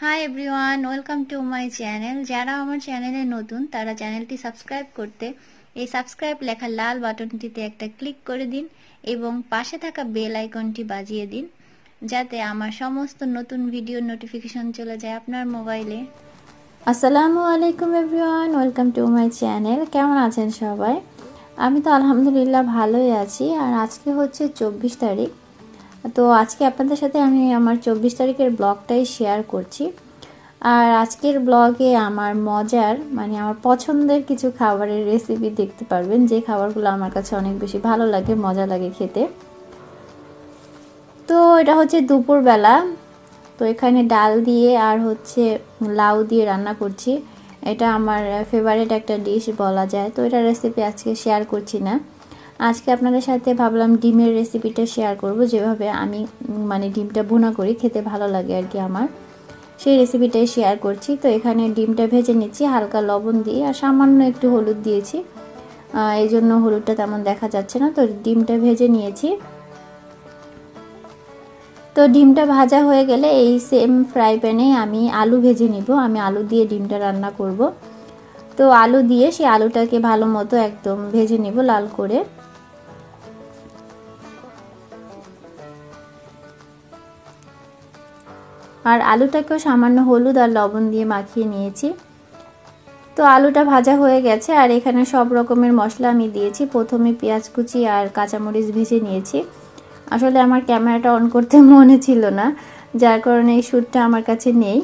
Hi everyone, welcome to my channel. যারা আমার চ্যানেলে নতুন তারা চ্যানেলটি সাবস্ক্রাইব করতে এই সাবস্ক্রাইব লেখা লাল বাটনটিতে একটা ক্লিক করে দিন এবং পাশে থাকা বেল আইকনটি বাজিয়ে দিন যাতে আমার সমস্ত নতুন ভিডিওর নোটিফিকেশন চলে যায় আপনার মোবাইলে। আসসালামু আলাইকুম everyone, welcome to my channel. কেমন আছেন সবাই? আমি তো আলহামদুলিল্লাহ ভালোই আছি। আর আজকে হচ্ছে 24 তারিখ। তো আজকে আপনাদের সাথে আমি আমার 24 তারিখের ব্লগটাই শেয়ার করছি। আর আজকের ব্লগে আমার মজার আমার পছন্দের কিছু খাবারের রেসিপি দেখতে পারবেন, যে খাবারগুলো আমার কাছে অনেক বেশি ভালো লাগে, মজা লাগে খেতে। তো এটা হচ্ছে দুপুরবেলা। তো এখানে ডাল দিয়ে আর হচ্ছে লাউ দিয়ে রান্না করছি। এটা আমার ফেভারিট একটা ডিশ বলা যায়। তো এটা রেসিপি আজকে শেয়ার করছি না। আজকে আপনাদের সাথে ভাবলাম ডিমের রেসিপিটা শেয়ার করব, যেভাবে আমি ডিমটা ভুনা করি, খেতে ভালো লাগে আর কি আমার, সেই রেসিপিটাই শেয়ার করছি। তো এখানে ডিমটা ভেজে নিচ্ছি হালকা লবণ দিয়ে, আর সামান্য একটু হলুদ দিয়েছি, এই জন্য হলুদটা তেমন দেখা যাচ্ছে না। তো ডিমটা ভেজে নিয়েছি। তো ডিমটা ভাজা হয়ে গেলে এই সেম ফ্রাই প্যানে আমি আলু ভেজে নিব। আমি আলু দিয়ে ডিমটা রান্না করব। তো আলু দিয়ে সেই আলুটাকে ভালো মতো একদম ভেজে নিব লাল করে। আর আলুটাকেও সামান্য হলুদ আর লবণ দিয়ে মাখিয়ে নিয়েছি। তো আলুটা ভাজা হয়ে গেছে। আর এখানে সব রকমের মশলা আমি দিয়েছি। প্রথমে পেঁয়াজ কুচি আর কাঁচামরিচ ভেজে নিয়েছি। আসলে আমার ক্যামেরাটা অন করতে মনে ছিল না, যার কারণে এই শ্যুটটা আমার কাছে নেই।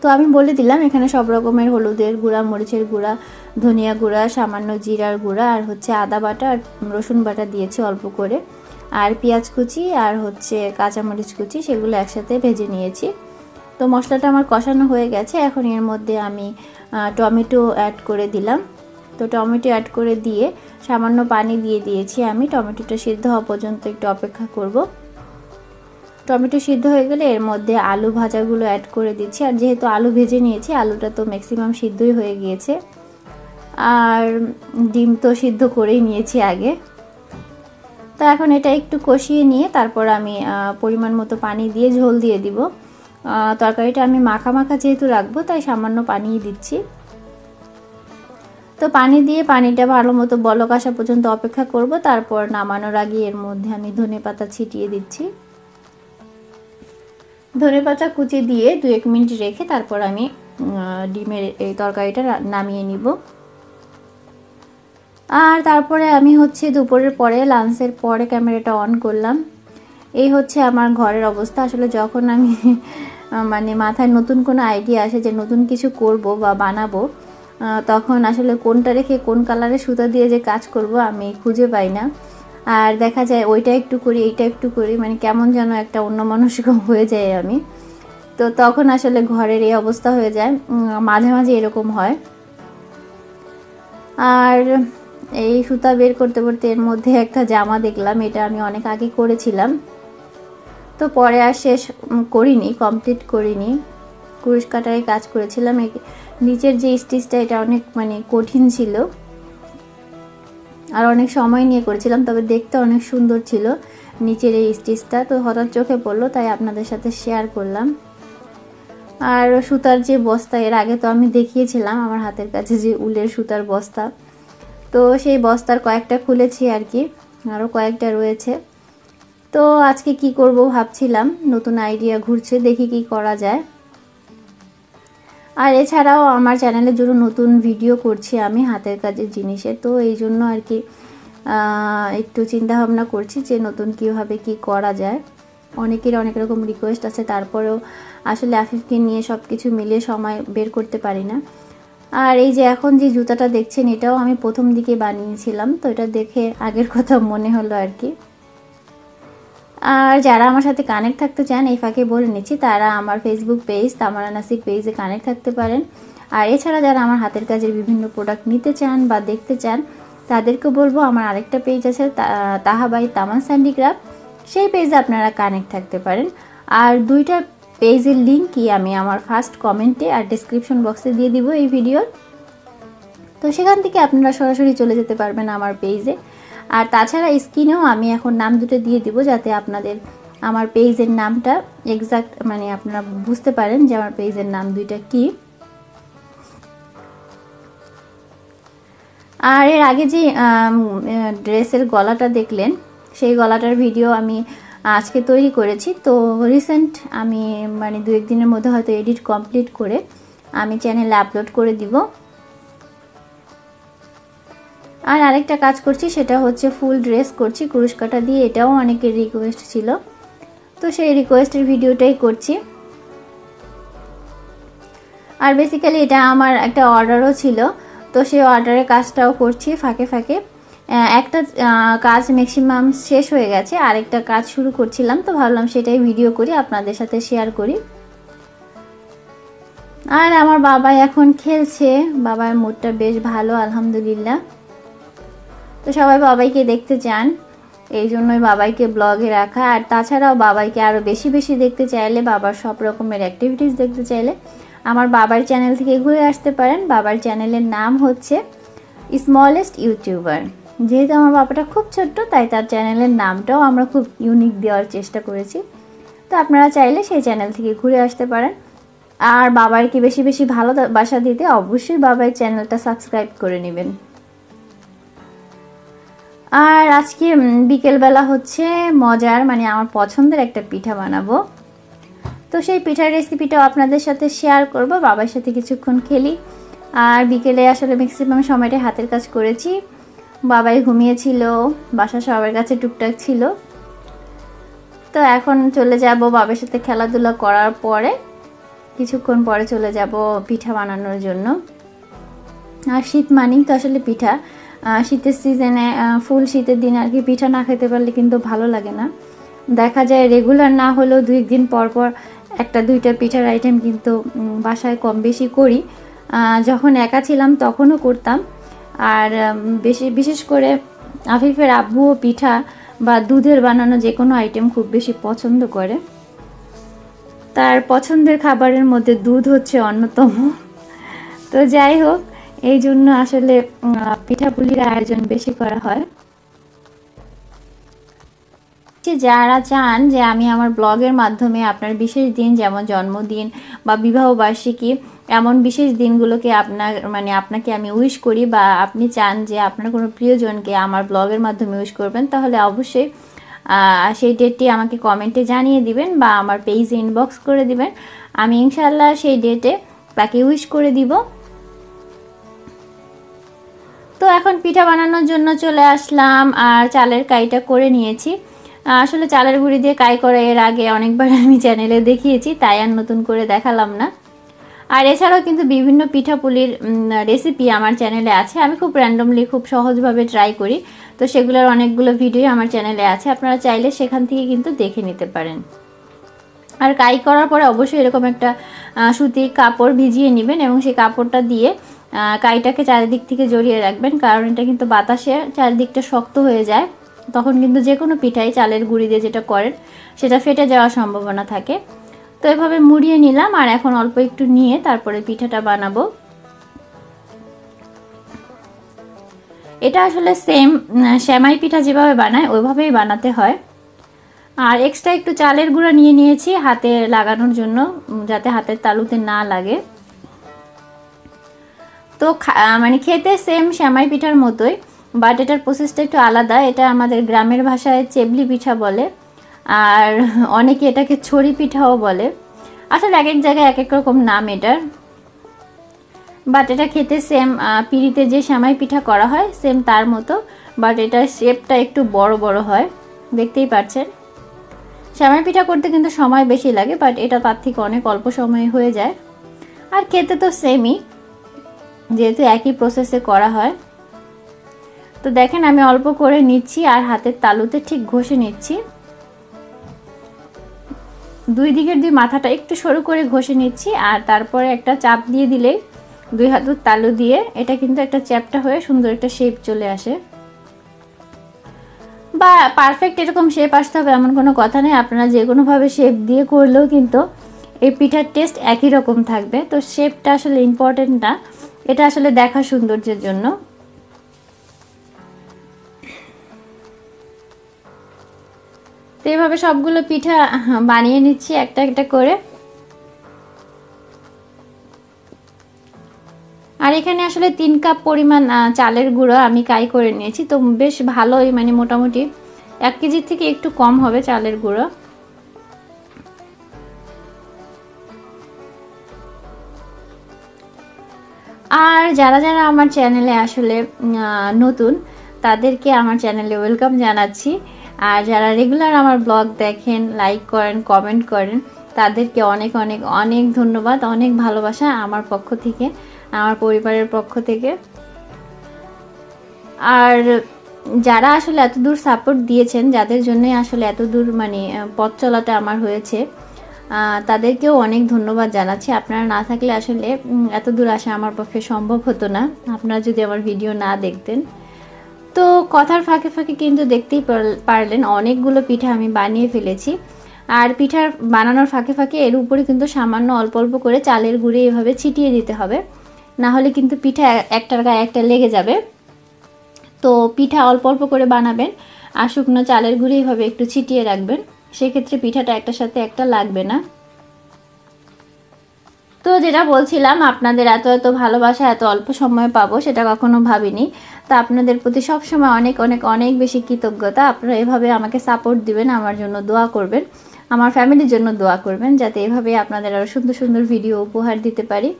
তো আমি বলে দিলাম এখানে সব রকমের হলুদের গুঁড়া, মরিচের গুঁড়া, ধনিয়া গুঁড়া, সামান্য জিরার গুঁড়া আর হচ্ছে আদা বাটা আর রসুন বাটা দিয়েছি অল্প করে, আর পেঁয়াজ কুচি আর হচ্ছে কাঁচামরিচ কুচি, সেগুলো একসাথে ভেজে নিয়েছি। তো মশলাটা আমার কষানো হয়ে গেছে। এখন এর মধ্যে আমি টমেটো অ্যাড করে দিলাম। তো টমেটো অ্যাড করে দিয়ে সামান্য পানি দিয়ে দিয়েছি আমি। টমেটোটা সিদ্ধ হওয়া পর্যন্ত একটু অপেক্ষা করব। টমেটো সিদ্ধ হয়ে গেলে এর মধ্যে আলু ভাজাগুলো অ্যাড করে দিচ্ছি। আর যেহেতু আলু ভেজে নিয়েছি, আলুটা তো ম্যাক্সিমাম সিদ্ধই হয়ে গিয়েছে। আর ডিম তো সিদ্ধ করেই নিয়েছি আগে। তো এখন এটা একটু কষিয়ে নিয়ে তারপর আমি পরিমাণ মতো পানি দিয়ে ঝোল দিয়ে দিব। তরকারিটা আমি মাখা মাখা যেহেতু রাখবো, তাই সামান্য পানি দিচ্ছি। তো পানি দিয়ে পানিটা ভালো মতো বলক আসা পর্যন্ত অপেক্ষা করব। তারপর নামানোর আগে এর মধ্যে আমি ধনেপাতা ছিটিয়ে দিচ্ছি। ধনেপাতা কুচি দিয়ে 2-1 মিনিট রেখে তারপর আমি ডিমের এই তরকারিটা নামিয়ে নিব। আর তারপরে আমি হচ্ছে দুপুরের পরে, লাঞ্চের পরে ক্যামেরাটা অন করলাম। এই হচ্ছে আমার ঘরের অবস্থা। আসলে যখন আমি মাথায় নতুন কোনো আইডিয়া আসে যে নতুন কিছু করব বা বানাবো, তখন আসলে কোনটা রেখে কোন কালারের সুতা দিয়ে যে কাজ করব আমি খুঁজে পাই না। আর দেখা যায় ওইটা একটু করি, এইটা একটু করি, কেমন যেন একটা অন্যমনস্ক হয়ে যায় আমি। তো তখন আসলে ঘরের এই অবস্থা হয়ে যায়, মাঝে মাঝে এরকম হয়। আর এই সুতা বের করতে করতে এর মধ্যে একটা জামা দেখলাম, এটা আমি অনেক আগে করেছিলাম। তো পরে আর শেষ করিনি, কমপ্লিট করিনি। কুরুশ কাটারে কাজ করেছিলাম। নিচের যে স্টিচটা, এটা অনেক কঠিন ছিল আর অনেক সময় নিয়ে করেছিলাম, তবে দেখতে অনেক সুন্দর ছিল নিচের এই স্টিচটা। তো হঠাৎ চোখে পড়লো, তাই আপনাদের সাথে শেয়ার করলাম। আর সুতার যে বস্তা, এর আগে তো আমি দেখিয়েছিলাম আমার হাতের কাছে যে উলের সুতার বস্তা, তো সেই বস্তার কয়েকটা খুলেছি আর কি, আরও কয়েকটা রয়েছে। তো আজকে কি করব ভাবছিলাম, নতুন আইডিয়া ঘুরছে, দেখি কি করা যায়। আর এছাড়াও আমার চ্যানেলের জন্য নতুন ভিডিও করছি আমি হাতের কাজের জিনিসের। তো এই জন্য আর কি একটু চিন্তা ভাবনা করছি যে নতুন কীভাবে কি করা যায়। অনেকের অনেক রকম রিকোয়েস্ট আছে, তারপরেও আসলে আফিফকে নিয়ে সব কিছু মিলিয়ে সময় বের করতে পারি না। আর এই যে এখন যে জুতাটা দেখছেন, এটাও আমি প্রথম দিকে বানিয়েছিলাম। তো এটা দেখে আগের কথা মনে হলো আর কি। আর যারা আমার সাথে কানেক্ট থাকতে চান, এই ফাঁকে বলে নিচ্ছি, তারা আমার ফেসবুক পেজ তামারা নাসিক পেজে কানেক্ট থাকতে পারেন। আর এছাড়া যারা আমার হাতের কাজের বিভিন্ন প্রোডাক্ট নিতে চান বা দেখতে চান, তাদেরকে বলবো আমার আরেকটা পেজ আছে তাহা বাই তামান হ্যান্ডিক্রাফট, সেই পেজে আপনারা কানেক্ট থাকতে পারেন। আর দুইটা পেজের লিঙ্কই আমি আমার ফার্স্ট কমেন্টে আর ডেসক্রিপশন বক্সে দিয়ে দিব এই ভিডিওর। তো সেখান থেকে আপনারা সরাসরি চলে যেতে পারবেন আমার পেজে। আর তাছাড়া স্ক্রিনেও আমি এখন নাম দুটো দিয়ে দিব, যাতে আপনাদের আমার পেজের নামটা এক্সাক্ট মানে আপনারা বুঝতে পারেন যে আমার পেজের নাম দুইটা কি। আর এর আগে যে ড্রেসের গলাটা দেখলেন সেই গলাটার ভিডিও আমি আজকে তৈরি করেছি। তো রিসেন্ট আমি মানে 2-1 দিনের মধ্যে হয়তো এডিট কমপ্লিট করে আমি চ্যানেলে আপলোড করে দিব। আর আরেকটা কাজ করছি সেটা হচ্ছে ফুল ড্রেস করছি কুরুশ কাটা দিয়ে, এটাও অনেকের রিকোয়েস্ট ছিল, তো সেই রিকোয়েস্টের ভিডিওটাই করছি। আর বেসিক্যালি এটা আমার একটা অর্ডারও ছিল, তো সেই অর্ডারের কাজটাও করছি ফাঁকে ফাঁকে। একটা কাজ ম্যাক্সিমাম শেষ হয়ে গেছে, আরেকটা কাজ শুরু করছিলাম, তো ভাবলাম সেটাই ভিডিও করি আপনাদের সাথে শেয়ার করি। আর আমার বাবা এখন খেলছে, বাবার মুডটা বেশ ভালো আলহামদুলিল্লাহ। তো সবাই বাবাইকে দেখতে চান, এই জন্যই বাবাইকে ব্লগে রাখা। আর তাছাড়াও বাবাইকে আরও বেশি বেশি দেখতে চাইলে, বাবার সব রকমের অ্যাক্টিভিটিস দেখতে চাইলে আমার বাবার চ্যানেল থেকে ঘুরে আসতে পারেন। বাবার চ্যানেলের নাম হচ্ছে স্মলেস্ট ইউটিউবার। যেহেতু আমার বাবাটা খুব ছোট্ট, তাই তার চ্যানেলের নামটাও আমরা খুব ইউনিক দেওয়ার চেষ্টা করেছি। তো আপনারা চাইলে সেই চ্যানেল থেকে ঘুরে আসতে পারেন। আর বাবাইকে বেশি বেশি ভালোবাসা দিতে অবশ্যই বাবার চ্যানেলটা সাবস্ক্রাইব করে নেবেন। আর আজকে বিকেলবেলা হচ্ছে মজার মানে আমার পছন্দের একটা পিঠা বানাবো, তো সেই পিঠার রেসিপিটাও আপনাদের সাথে শেয়ার করব। বাবার সাথে কিছুক্ষণ খেলি, আর বিকেলে আসলে ম্যাক্সিমাম সময়টা হাতের কাজ করেছি। বাবাই ঘুমিয়েছিল, বাসা সবার কাছে টুকটাক ছিল। তো এখন চলে যাব বাবার সাথে খেলাধুলা করার পরে, কিছুক্ষণ পরে চলে যাব পিঠা বানানোর জন্য। আর শীত মানেই তো আসলে পিঠা, শীতের সিজনে ফুল শীতের দিন আর কি পিঠা না খেতে পারলে কিন্তু ভালো লাগে না। দেখা যায় রেগুলার না হলেও 2 দিন পর পর 1-2টা পিঠার আইটেম কিন্তু বাসায় কম বেশি করি। যখন একা ছিলাম তখনও করতাম। আর বিশেষ করে আফিফের আব্বুও পিঠা বা দুধের বানানো যে কোনো আইটেম খুব বেশি পছন্দ করে। তার পছন্দের খাবারের মধ্যে দুধ হচ্ছে অন্যতম। তো যাই হোক, এই জন্য আসলে পিঠাপুলির আয়োজন বেশি করা হয়। যারা চান যে আমি আমার ব্লগের মাধ্যমে আপনার বিশেষ দিন যেমন জন্মদিন বা বিবাহ বার্ষিকী এমন বিশেষ দিনগুলোকে আপনাকে আমি উইশ করি, বা আপনি চান যে আপনার কোনো প্রিয়জনকে আমার ব্লগের মাধ্যমে উইশ করবেন, তাহলে অবশ্যই সেই ডেটটি আমাকে কমেন্টে জানিয়ে দিবেন বা আমার পেজে ইনবক্স করে দিবেন। আমি ইনশাআল্লাহ সেই ডেটে তাকে উইশ করে দিব। তো এখন পিঠা বানানোর জন্য চলে আসলাম, আর চালের কাইটা করে নিয়েছি। আসলে চালের গুঁড়ি দিয়ে কাই করা এর আগে অনেকবার আমি চ্যানেলে দেখিয়েছি, তাই আর নতুন করে দেখালাম না। আর এছাড়াও কিন্তু বিভিন্ন পিঠাপুলির রেসিপি আমার চ্যানেলে আছে, আমি খুব র্যান্ডমলি খুব সহজভাবে ট্রাই করি, তো সেগুলোর অনেকগুলো ভিডিও আমার চ্যানেলে আছে, আপনারা চাইলে সেখান থেকে কিন্তু দেখে নিতে পারেন। আর কাই করার পরে অবশ্যই এরকম একটা সুতির কাপড় ভিজিয়ে নেবেন এবং সেই কাপড়টা দিয়ে কাইটাকে চারিদিক থেকে জড়িয়ে রাখবেন, কারণ এটা কিন্তু বাতাসে চারিদিকটা শক্ত হয়ে যায়, তখন কিন্তু যে কোনো পিঠাই চালের গুঁড়ি দিয়ে যেটা করেন সেটা ফেটে যাওয়ার সম্ভাবনা থাকে। তো এভাবে মুড়িয়ে নিলাম, আর এখন অল্প একটু নিয়ে তারপরে পিঠাটা বানাবো। এটা আসলে সেম সেমাই পিঠা যেভাবে বানায় ওইভাবেই বানাতে হয়। আর এক্সট্রা একটু চালের গুঁড়া নিয়ে নিয়েছি হাতে লাগানোর জন্য, যাতে হাতের তালুতে না লাগে। তো মানে খেতে সেম সেমাই পিঠার মতোই, বাট এটার প্রসেসটা একটু আলাদা। এটা আমাদের গ্রামের ভাষায় চেবলি পিঠা বলে, আর অনেকে এটাকে ছড়ি পিঠাও বলে। আসলে এক এক জায়গায় এক এক রকম নাম এটার, বাট এটা খেতে সেম পিড়িতে যে সেমাই পিঠা করা হয় সেম তার মতো, বাট এটার শেপটা একটু বড় বড় হয়, দেখতেই পাচ্ছেন। সেমাই পিঠা করতে কিন্তু সময় বেশি লাগে, বাট এটা তার থেকে অনেক অল্প সময়ে হয়ে যায়। আর খেতে তো সেমই, যেহেতু একই প্রসেসে করা হয়। তো দেখেন আমি অল্প করে নিচ্ছি আর হাতের তালুতে ঠিক ঘষে নিচ্ছি, দুই দিকের দুই মাথাটা একটু সরু করে ঘষে নিচ্ছি, আর তারপরে একটা চাপ দিয়ে দিলেই 2 হাতের তালু দিয়ে এটা কিন্তু একটা চ্যাপটা হয়ে সুন্দর একটা শেপ চলে আসে। বা পারফেক্ট এরকম শেপ আসতে হবে এমন কোনো কথা নেই, আপনারা যে কোনোভাবে শেপ দিয়ে করলেও কিন্তু এই পিঠার টেস্ট একই রকম থাকবে। তো শেপটা আসলে ইম্পর্টেন্ট না, এটা আসলে দেখা সৌন্দর্যের জন্য। তো এইভাবে সবগুলো পিঠা বানিয়ে নিচ্ছি একটা একটা করে। আর এখানে আসলে 3 কাপ পরিমাণ চালের গুঁড়ো আমি কাই করে নিয়েছি, তো বেশ ভালোই মানে মোটামুটি 1 কেজি থেকে একটু কম হবে চালের গুঁড়ো। আর যারা যারা আমার চ্যানেলে আসলে নতুন, তাদেরকে আমার চ্যানেলে ওয়েলকাম জানাচ্ছি। আর যারা রেগুলার আমার ব্লগ দেখেন, লাইক করেন, কমেন্ট করেন, তাদেরকে অনেক অনেক অনেক ধন্যবাদ, অনেক ভালোবাসা আমার পক্ষ থেকে, আমার পরিবারের পক্ষ থেকে। আর যারা আসলে এত দূর সাপোর্ট দিয়েছেন, যাদের জন্য আসলে এত দূর মানে পথ চলাটা আমার হয়েছে, তাদেরকেও অনেক ধন্যবাদ জানাচ্ছি। আপনারা না থাকলে আসলে এত দূর আসা আমার পক্ষে সম্ভব হতো না, আপনারা যদি আমার ভিডিও না দেখতেন। তো কথার ফাঁকে ফাঁকে কিন্তু দেখতেই পারলেন অনেকগুলো পিঠা আমি বানিয়ে ফেলেছি। আর পিঠার বানানোর ফাঁকে ফাঁকে এর উপরে কিন্তু সামান্য অল্প অল্প করে চালের গুঁড়ি এভাবে ছিটিয়ে দিতে হবে, না হলে কিন্তু পিঠা একটার গায়ে একটা লেগে যাবে। তো পিঠা অল্প অল্প করে বানাবেন আর শুকনো চালের গুঁড়ি এভাবে একটু ছিটিয়ে রাখবেন, সেক্ষেত্রে পিঠাটা একটার সাথে একটা লাগবে না। তো যেটা বলছিলাম, আপনাদের এত এত ভালোবাসা এত অল্প সময় পাবো সেটা কখনো ভাবিনি। তা আপনাদের প্রতি সবসময় অনেক অনেক অনেক বেশি কৃতজ্ঞতা। আপনারা এভাবে আমাকে সাপোর্ট দিবেন, আমার জন্য দোয়া করবেন, আমার ফ্যামিলির জন্য দোয়া করবেন, যাতে এভাবে আপনাদের আরও সুন্দর সুন্দর ভিডিও উপহার দিতে পারি।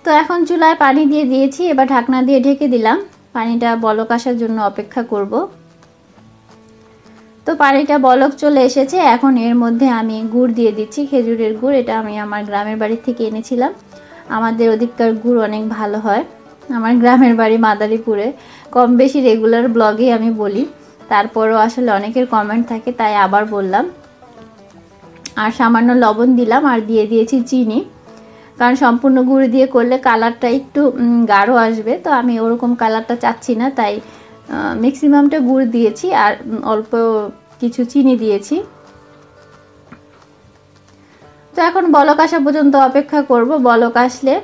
তো এখন চুলায় পানি দিয়ে দিয়েছি, এবার ঢাকনা দিয়ে ঢেকে দিলাম, পানিটা বলক আসার জন্য অপেক্ষা করব। তো পানিটা বলক চলে এসেছে, এখন এর মধ্যে আমি গুড় দিয়ে দিচ্ছি, খেজুরের গুড়। এটা আমি আমার গ্রামের বাড়ি থেকে এনেছিলাম, আমাদের ওদিককার গুড় অনেক ভালো হয়। আমার গ্রামের বাড়ি মাদারীপুরে, কম বেশি রেগুলার ব্লগে আমি বলি, তারপরও আসলে অনেকের কমেন্ট থাকে তাই আবার বললাম। আর সামান্য লবণ দিলাম, আর দিয়ে দিয়েছি চিনি, কারণ সম্পূর্ণ গুঁড়ো দিয়ে করলে কালারটা একটু গাঢ় আসবে, তো আমি ওরকম কালারটা চাচ্ছি না, তাই ম্যাক্সিমামটা গুড় দিয়েছি আর অল্প কিছু চিনি দিয়েছি। তো এখন বলক আসা পর্যন্ত অপেক্ষা করব। বলক আসলে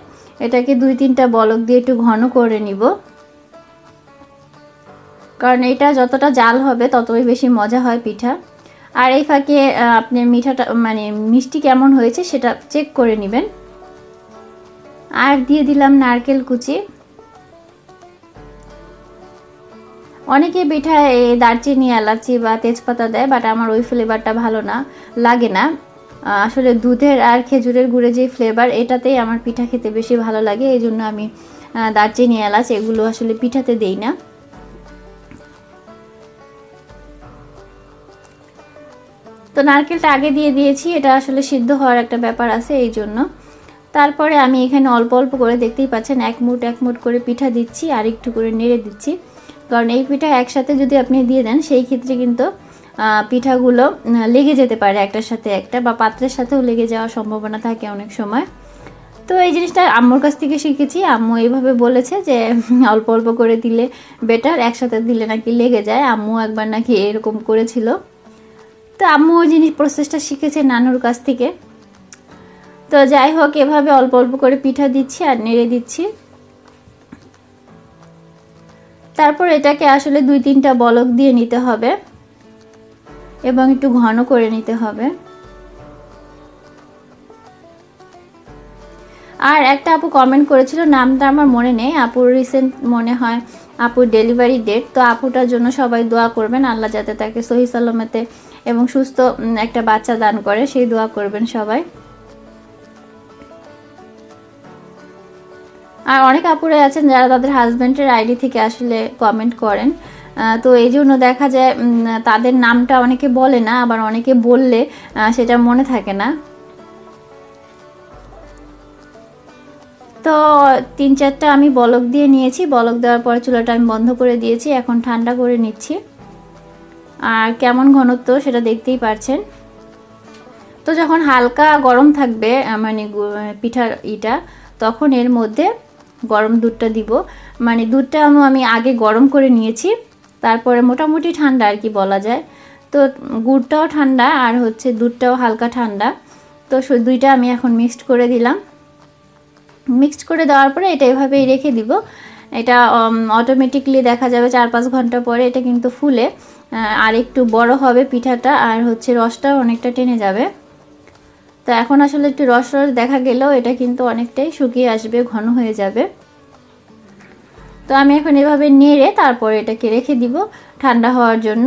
এটাকে 2-3টা বলক দিয়ে একটু ঘন করে নিব, কারণ এটা যতটা জাল হবে ততই বেশি মজা হয় পিঠা। আর এই ফাঁকে আপনি মিঠাটা মানে মিষ্টি কেমন হয়েছে সেটা চেক করে নেবেন। আর দিয়ে দিলাম নারকেল কুচি। অনেকে পিঠায় দারচিনি, এলাচি বা তেজপাতা দেয়, বাট আমার ওই ফ্লেভারটা ভালো না লাগে না। আসলে দুধের আর খেজুরের গুড়ে যে ফ্লেভার, এটাতেই আমার পিঠা খেতে বেশি ভালো লাগে, এই জন্য আমি দারচিনি, এলাচ এগুলো আসলে পিঠাতে দেই না। তো নারকেলটা আগে দিয়ে দিয়েছি, এটা আসলে সিদ্ধ হওয়ার একটা ব্যাপার আছে এই জন্য। তারপরে আমি এখানে অল্প অল্প করে, দেখতেই পাচ্ছেন, এক মুঠ করে পিঠা দিচ্ছি আর একটু করে নেড়ে দিচ্ছি, কারণ এই পিঠা একসাথে যদি আপনি দিয়ে দেন সেই ক্ষেত্রে কিন্তু পিঠাগুলো লেগে যেতে পারে একটার সাথে একটা, বা পাত্রের সাথেও লেগে যাওয়ার সম্ভাবনা থাকে অনেক সময়। তো এই জিনিসটা আম্মুর কাছ থেকে শিখেছি, আম্মু এইভাবে বলেছে যে অল্প অল্প করে দিলে বেটার, একসাথে দিলে নাকি লেগে যায়। আম্মু একবার নাকি এরকম করেছিল, তো আম্মু ওই জিনিস প্রসেসটা শিখেছে নানুর কাছ থেকে। তো যাই হোক, এভাবে অল্প অল্প করে পিঠা দিচ্ছি আর নেড়ে দিচ্ছি। তারপর এটাকে আসলে 2-3টা বলক দিয়ে নিতে হবে এবং একটু ঘন করে নিতে হবে। আর একটা আপু কমেন্ট করেছিল, নামটা আমার মনে নেই, আপুর রিসেন্ট মনে হয় আপুর ডেলিভারি ডেট। তো আপুটার জন্য সবাই দোয়া করবেন, আল্লাহ যাতে তাকে সহি সালামতে এবং সুস্থ একটা বাচ্চা দান করে, সেই দোয়া করবেন সবাই। আর অনেক আপুরা আছেন যারা তাদের হাজব্যান্ডের আইডি থেকে আসলে কমেন্ট করেন, তো এই জন্য দেখা যায় তাদের নামটা অনেকে বলে না, আবার অনেকে বললে সেটা মনে থাকে না। তো 3-4টা আমি বলক দিয়ে নিয়েছি, বলক দেওয়ার পরে চুলাটা আমি বন্ধ করে দিয়েছি, এখন ঠান্ডা করে নিচ্ছি। আর কেমন ঘনত্ব সেটা দেখতেই পারছেন। তো যখন হালকা গরম থাকবে মানে পিঠার তখন এর মধ্যে গরম দুধটা দিব, মানে দুধটা আমি আগে গরম করে নিয়েছি, তারপরে মোটামুটি ঠান্ডা আর কি বলা যায়। তো গুড়টাও ঠান্ডা আর হচ্ছে দুধটাও হালকা ঠান্ডা, তো দুইটা আমি এখন মিক্সড করে দিলাম। মিক্সড করে দেওয়ার পরে এটা এভাবেই রেখে দিব, এটা অটোমেটিকলি দেখা যাবে 4-5 ঘন্টা পরে এটা কিন্তু ফুলে আর একটু বড় হবে পিঠাটা, আর হচ্ছে রসটাও অনেকটা টেনে যাবে। তো এখন আসলে একটু রস রস দেখা গেলেও এটা কিন্তু অনেকটাই শুকিয়ে আসবে, ঘন হয়ে যাবে। তো আমি এখন এভাবে নেড়ে তারপরে এটাকে রেখে দিব ঠান্ডা হওয়ার জন্য।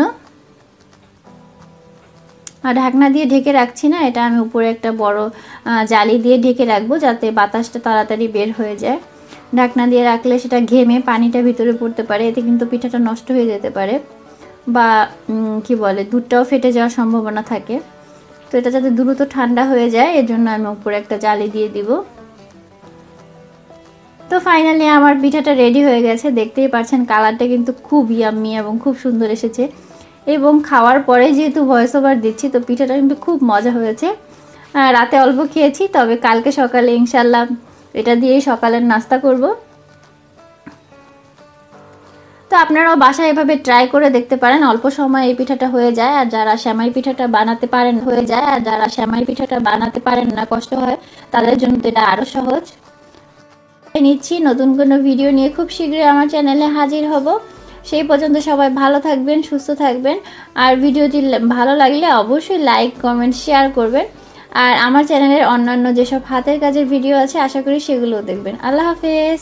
আর ঢাকনা দিয়ে ঢেকে রাখছি না, এটা আমি উপরে একটা বড় জালি দিয়ে ঢেকে রাখবো যাতে বাতাসটা তাড়াতাড়ি বের হয়ে যায়। ঢাকনা দিয়ে রাখলে সেটা ঘেমে পানিটা ভিতরে পড়তে পারে, এতে কিন্তু পিঠাটা নষ্ট হয়ে যেতে পারে বা কি বলে দুধটাও ফেটে যাওয়ার সম্ভাবনা থাকে। তো এটা যাতে দ্রুত ঠান্ডা হয়ে যায় এর জন্য আমি উপরে একটা জালি দিয়ে দিব। তো ফাইনালি আমার পিঠাটা রেডি হয়ে গেছে, দেখতেই পাচ্ছেন কালারটা কিন্তু খুব ইয়াম্মি এবং খুব সুন্দর এসেছে। এবং খাওয়ার পরে যেহেতু ভয়েস ওভার দিচ্ছি তো পিঠাটা কিন্তু খুব মজা হয়েছে। রাতে অল্প খেয়েছি, তবে কালকে সকালে ইনশাল্লাহ এটা দিয়েই সকালের নাস্তা করব। তো আপনারাও বাসায় এভাবে ট্রাই করে দেখতে পারেন, অল্প সময় এই পিঠাটা হয়ে যায়। আর যারা সেমাই পিঠাটা বানাতে পারেন না, কষ্ট হয়, তাদের জন্য তো এটা আরো সহজ। নিচ্ছি নতুন কোনো ভিডিও নিয়ে খুব শীঘ্রই আমার চ্যানেলে হাজির হব। সেই পর্যন্ত সবাই ভালো থাকবেন, সুস্থ থাকবেন। আর ভিডিওটি ভালো লাগলে অবশ্যই লাইক, কমেন্ট, শেয়ার করবেন। আর আমার চ্যানেলের অন্যান্য যেসব হাতের কাজের ভিডিও আছে আশা করি সেগুলোও দেখবেন। আল্লাহ হাফেজ।